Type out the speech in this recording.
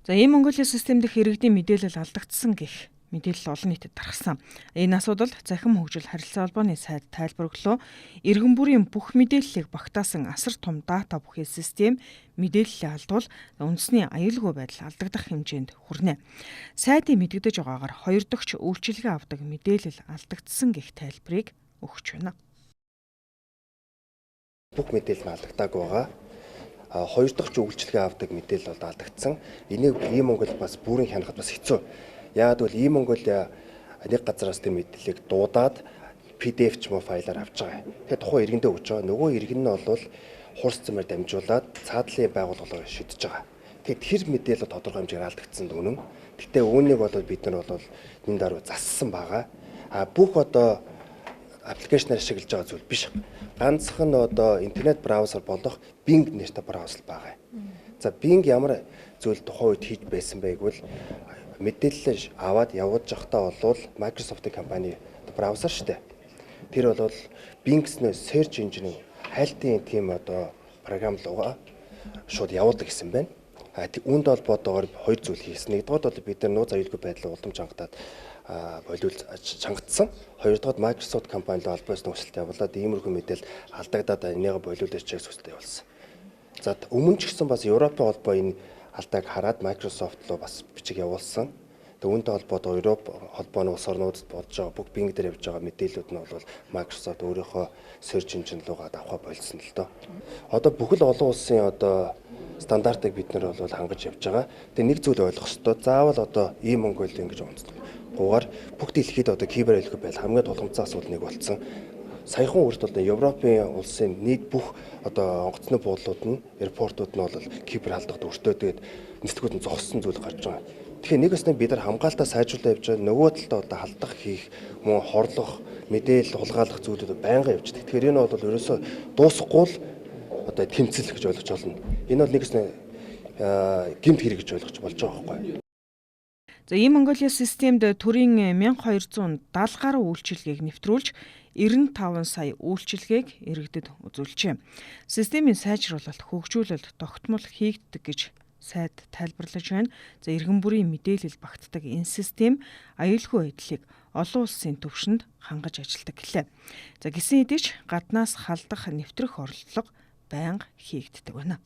За ийм Монголын систем дэх иргэдийн мэдээлэл алдагдсан гэх мэдээлэл олон нийтэд тархсан. Энэ асуудал Захин хөгжил харилцаа холбооны сайд тайлбар өглөө. Иргэн бүрийн бүх мэдээллийг багтаасан асар том дата бүхий систем мэдээллээ алдвал үндэсний аюулгүй байдал алдагдах хэмжээнд хүрнэ. Сайдын мэдэгдэж байгаагаар 2 дахь үйлчилгээ авдаг мэдээлэл алдагдсан гэх тайлбарыг өгч байна. Бүх мэдээлэл алдагдаагүй байгаа. 2 дахь үйлчилгээ авдаг мэдээлэл бол алдагдсан. Энийг ийм Монгол бас бүрэн хянахад бас хэцүү. Яагад бол ийм Монгол нэг газараас тэр мэдээллийг дуудаад PDF ч юм уу файлаар авч байгаа. Тэгэхээр тухайн иргэндээ өгч байгаа. Нөгөө иргэн нь бол хурц цэмээр дамжуулаад цаадлын байгууллагаар шийдэж байгаа. Тэгэхээр тэр мэдээлэл тодорхой хэмжээгээр алдагдсан үнэн. Гэхдээ үүнийг бол бид нар бол энэ дараа зассан байгаа. Бүх одоо аппликейшнаар ашиглаж байгаа зүйл биш. Ганцхан интернет браузер болох Bing нэртэй браузер байгаа. За Bing ямар зүйл тухайн үед хийж байсан бэ гэвэл мэдээлэл аваад явуулж явахдаа бол Microsoft-ийн компани браузер шүү дээ. Тэр бол Bing-снээ search engine хайлтын тийм програм руугаа шууд явуулдаг гэсэн байна. Үүнд холбоотойгоор 2 зүйл хийсэн. Нэгдүгээр бол бид нар нууц аюулгүй байдлыг улам чангатаад чангатсан. Хоёрдугаар Microsoft компанид холбоос нөхцөлт явуулаад иймэрхүү мэдээлэл алдагдаад энийг болиулж чиг сүстэй болсон. За өмнө ч гэсэн бас Европын холбоо энэ алдааг хараад Microsoft руу бас бичиг явуулсан. Үүнтэй холбоотой Европ холбооны улс орнуудад болж байгаа бүх Bing дээр явж байгаа мэдээллүүд нь бол Microsoft өөрийнхөө search engine руугаа авах болсон л доо. Одоо бүхэл олон улсын стандартыг бид нар бол хангаж явж байгаа. Тэгээ нэг зүйл ойлгох ёстой. Заавал ийм Монгол ингэж онцлог. Гугаар бүх дэлхийд кибер аюулгүй байдал хамгийн тулгымцсан асуудал нэг болсон. Саяхан үрд Европын улсын нийт бүх онгоцны буудлууд нь, аэропортууд нь бол кибер халдлагад өртөө тэгээд нислэгүүд нь зогссон зүйл гарч байгаа. Тэгэхээр нэгээс нь бид нар хамгаалтаа сайжруулах явж байгаа. Нөгөө талдаа халдах хийх, мөн хорлох, мэдээлэл хулгайлах зүйлүүд байнга явж байгаа. Тэгэхээр энэ бол ерөөсөө дуусахгүй л тэмцэл гэж ойлгож байна. Энэ бол нэгээс нь гэмт хэрэг гэж ойлгож болж байгаа байхгүй. За ийм Монголын системд төрийн 1270 гаруй үйлчилгээг нэвтрүүлж 95 сая үйлчилгээг иргэдэд үзүүлжээ. Системийн сайжруулалт, хөгжүүлэлт тогтмол хийгддэг гэж сайд тайлбарлаж байна. За иргэн бүрийн мэдээлэл багтдаг энэ систем аюулгүй байдлыг олон улсын түвшинд хангаж ажилладаг гэлээ. За гисэн хэдий ч гаднаас халдах, нэвтрэх орлого байнга хийгддэг байна.